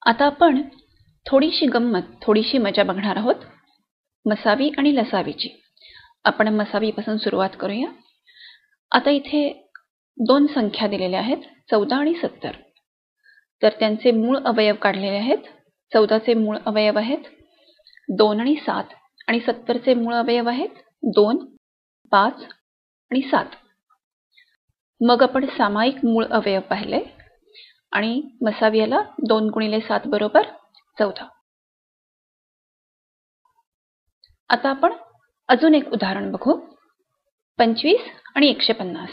आता आपण थोडीशी गंमत, थोडीशी मजा बघणार आहोत मसावी आणि लसावीची. आपण मसावीपासून सुरुवात करूया. आता इथे दोन संख्या दिलेल्या आहेत 14 आणि 70. तर त्यांचे मूळ अवयव काढलेले आहेत. 14 चे मूळ अवयव आहेत 2 आणि 7 आणि 70 चे मूळ अवयव आहेत 2, 5 आणि 7. मग आपण सामायिक मूळ अवयव पाहिले आणि मसावी याला 2 गुणिले 7 बरोबर 14. आता आपण अजून एक उदाहरण बघू. 25 आणि 150.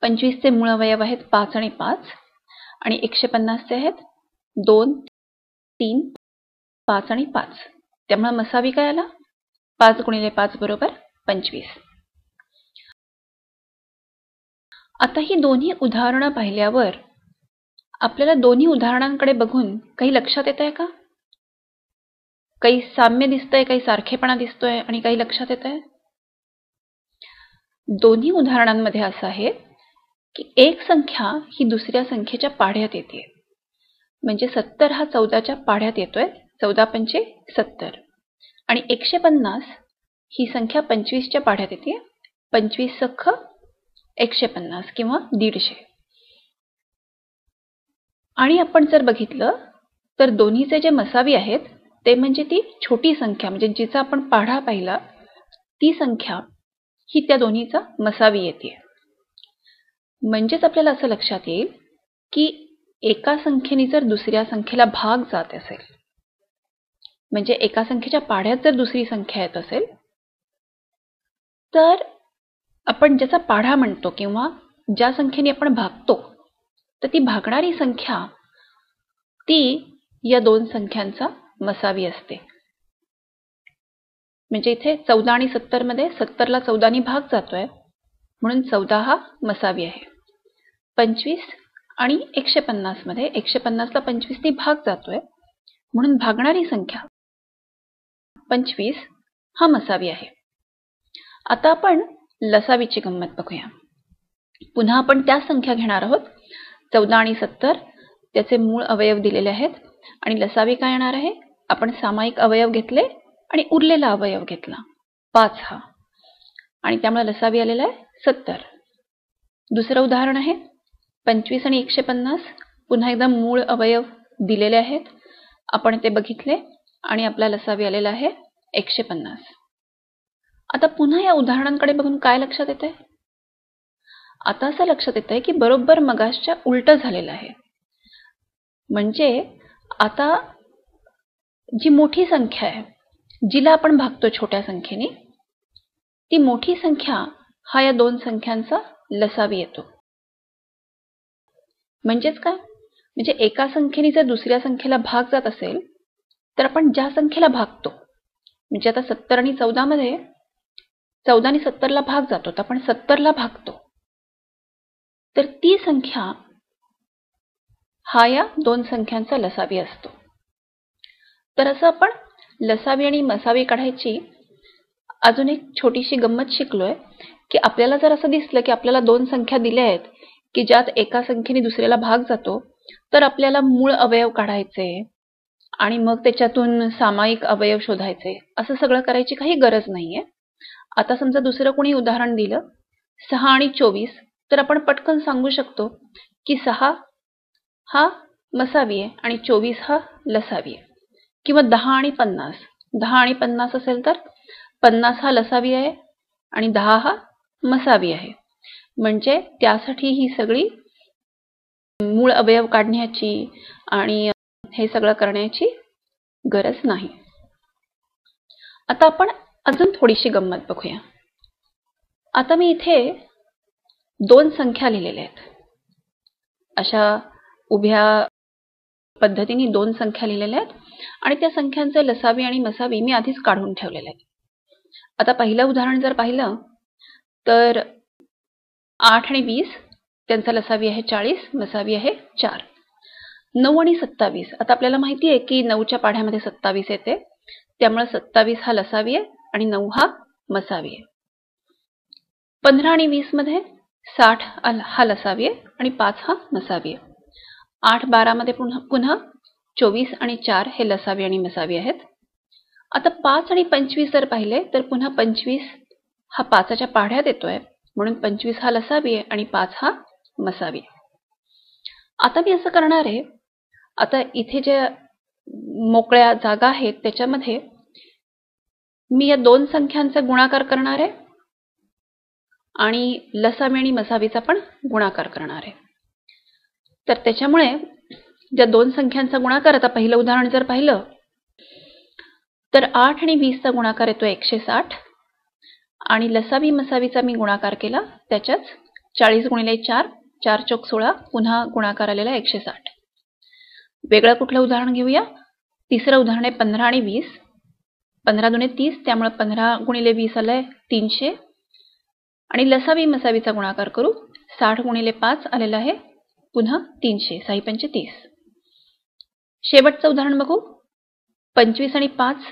25 चे मूळ अवयव आहेत 5 आणि 5 आणि 150 चे आहेत 2, 3, 5 आणि 5. त्यामुळे मसावी काय आला? 5 गुणिले 5 बरोबर 25. आता ही दोन्ही उदाहरणं पाहिल्यावर आपल्याला दोन्ही उदाहरणांकडे बघून काही लक्षात येतंय का? काही साम्य दिसतंय, काही सारखेपणा दिसतोय आणि काही लक्षात येतंय? दोन्ही उदाहरणांमध्ये असं आहे की एक संख्या ही दुसऱ्या संख्येच्या पाढ्यात येते. म्हणजे 70 हा 14च्या पाढ्यात येतोय. 14 पंचे 70 आणि 150 ही संख्या 25च्या पाढ्यात येते. 25 सख्ख 150 किंवा 150. आणि आपण जर बघितलं तर दोन्हीचे जे मसावी आहेत ते म्हणजे ती छोटी संख्या, म्हणजे जिचा आपण पाढा पाहिला ती संख्या ही त्या दोन्हीचा मसावी येते. म्हणजेच आपल्याला असं लक्षात येईल की एका संख्येने जर दुसऱ्या संख्येला भाग जात असेल, म्हणजे एका संख्येच्या पाढ्यात जर दुसरी संख्या येत असेल, तर आपण ज्याचा पाढा म्हणतो किंवा ज्या संख्येने आपण भागतो, तर ती भागणारी संख्या ती या दोन संख्यांचा मसावी असते. म्हणजे इथे 14 आणि 70 मध्ये 70 ला 14 ने भाग जातोय म्हणून 14 हा मसावी आहे. 25 आणि 150 मध्ये 150 ला 25 ने भाग जातोय म्हणून भागणारी संख्या 25 हा मसावी आहे. आता आपण लसावीची गंमत बघूया. पुन्हा आपण त्या संख्या घेणार आहोत 14 आणि 70. त्याचे मूळ अवयव दिलेले आहेत आणि लसावी काय येणार आहे? आपण सामायिक अवयव घेतले आणि उरलेला अवयव घेतला 5 हा, आणि त्यामुळे लसावी आलेला आहे 70. दुसरं उदाहरण आहे 25 आणि 150. पुन्हा एकदा मूळ अवयव दिलेले आहेत, आपण ते बघितले आणि आपला लसावी आलेला आहे 150. आता पुन्हा या उदाहरणांकडे बघून काय लक्षात येतंय? आता असं लक्षात येतंय की बरोबर मगासच्या उलटं झालेलं आहे. म्हणजे आता जी मोठी संख्या आहे जिला आपण भागतो छोट्या संख्येने, ती मोठी संख्या हा या दोन संख्यांचा लसावी येतो. म्हणजेच काय? म्हणजे एका संख्येने जर दुसऱ्या संख्येला भाग जात असेल तर आपण ज्या संख्येला भागतो, म्हणजे आता 70 आणि 14 मध्ये 14 आणि 70 ला भाग जातो, तर आपण 70 ला भागतो, तर ती संख्या हा या दोन संख्यांचा लसावी असतो. तर असं आपण लसावी आणि मसावी काढायची अजून एक छोटीशी गंमत शिकलोय की आपल्याला जर असं दिसलं की आपल्याला दोन संख्या दिल्या आहेत की ज्यात एका संख्येने दुसऱ्याला भाग जातो, तर आपल्याला मूळ अवयव काढायचे आणि मग त्याच्यातून सामायिक अवयव शोधायचे. असं सगळं करायची काही गरज नाहीये. आता समजा दुसरं कोणी उदाहरण दिलं 6 आणि 24, तर आपण पटकन सांगू शकतो की 6 हा मसावी आहे आणि 24 हा लसावी आहे. किंवा 10 आणि 50. 10 आणि 50 असेल तर 50 हा लसावी आहे आणि 10 हा मसावी आहे. म्हणजे त्यासाठी ही सगळी मूळ अवयव काढण्याची आणि हे सगळं करण्याची गरज नाही. आता आपण अजून थोडीशी गंमत बघूया. आता मी इथे दोन संख्या लिहिलेल्या आहेत. अशा उभ्या पद्धतीने दोन संख्या लिहिलेल्या आहेत आणि त्या संख्यांचे लसावी आणि मसावी मी आधीच काढून ठेवलेले आहेत. आता पहिलं उदाहरण जर पाहिलं तर 8 आणि 20, त्यांचा लसावी आहे 40, मसावी आहे 4. 9 आणि 27. आता आपल्याला माहिती आहे की 9च्या पाढ्यामध्ये 27 येते, त्यामुळे 27 हा लसावी आहे आणि 9 हा मसावी आहे. 15 आणि 20 मध्ये 60 हा लसावी आहे आणि 5 हा मसावी आहे. 8, 12 मध्ये पुन्हा 24 आणि 4 हे लसावी आणि मसावी आहेत. आता 5 आणि 25 जर पाहिले तर पुन्हा 25 हा 5च्या पाढ्यात येतोय, म्हणून 25 हा लसावी आहे आणि 5 हा मसावी आहे. आता मी असं करणार आहे, आता इथे ज्या मोकळ्या जागा आहेत त्याच्यामध्ये मी या दोन संख्यांचा गुणाकार करणार आहे आणि लसावी आणि मसावीचा पण गुणाकार करणार आहे. तर त्याच्यामुळे ज्या दोन संख्यांचा गुणाकार, आता पहिलं उदाहरण जर पाहिलं तर 8 आणि 20चा गुणाकार येतो 160 आणि लसावी मसावीचा मी गुणाकार केला त्याच्याच 40 गुणिले 4, 4 चौक 16, पुन्हा गुणाकार आलेला 160. वेगळं कुठलं उदाहरण घेऊया. तिसरं उदाहरण आहे 15 आणि 20. 15 दुणे 30, त्यामुळे 15 गुणिले 20 आलंय 300 आणि लसावी मसावीचा गुणाकार करू. 60 गुणिले 5 आलेला आहे पुन्हा 300, 6 पंचे 30. शेवटचं उदाहरण बघू. 25 आणि 5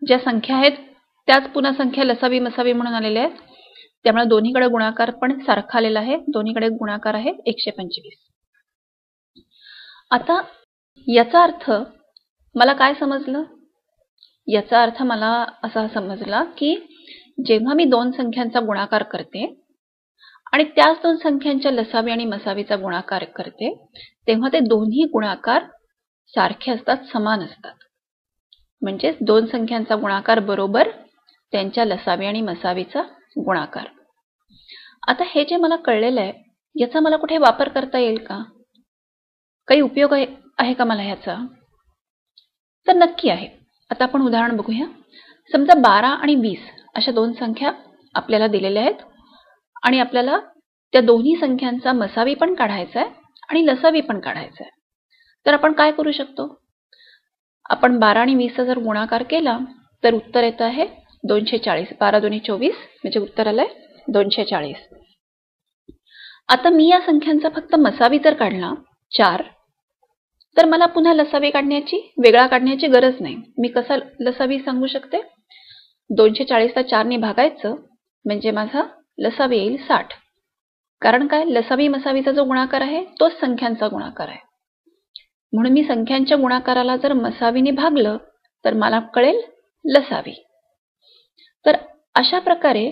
ज्या संख्या आहेत त्याच पुन्हा संख्या लसावी मसावी म्हणून आलेल्या आहेत, त्यामुळे दोन्हीकडे गुणाकार पण सारखा आलेला आहे. दोन्हीकडे गुणाकार आहे 125. आता याचा अर्थ मला काय समजलं? याचा अर्थ मला असा समजला की जेव्हा मी दोन संख्यांचा गुणाकार करते आणि त्याच दोन संख्यांच्या लसावी आणि मसावीचा गुणाकार करते तेव्हा ते दोन्ही गुणाकार सारखे असतात, समान असतात. म्हणजे दोन संख्यांचा गुणाकार बरोबर त्यांच्या लसावी आणि मसावीचा गुणाकार. आता हे जे मला कळलेलं आहे याचा मला कुठे वापर करता येईल का? काही उपयोग आहे का मला ह्याचा? तर नक्की आहे. आता आपण उदाहरण बघूया. समजा 12 आणि 20 अशा दोन संख्या आपल्याला दिलेल्या आहेत आणि आपल्याला त्या दोन्ही संख्यांचा मसावी पण काढायचा आहे आणि लसावी पण काढायचा आहे. तर आपण काय करू शकतो? आपण 12 आणि 20चा जर गुणाकार केला तर उत्तर येत आहे 240. 12 दुणे 24 म्हणजे उत्तर आलंय 240. आता मी या संख्यांचा फक्त मसावी जर काढला 4, तर मला पुन्हा लसावी वेगळा काढण्याची गरज नाही. मी कसा लसावी सांगू शकते? 240ला 4 ने भागायचं म्हणजे माझा लसावी येईल 60. कारण काय? लसावी मसावीचा जो गुणाकार आहे तोच संख्यांचा गुणाकार आहे. म्हणून मी संख्यांच्या गुणाकाराला जर मसावीने भागलं तर मला कळेल लसावी. तर अशा प्रकारे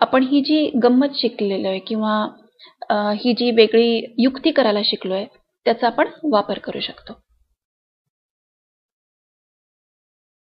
आपण ही जी गंमत शिकलेलो आहे किंवा ही जी वेगळी युक्ती करायला शिकलोय त्याचा आपण वापर करू शकतो.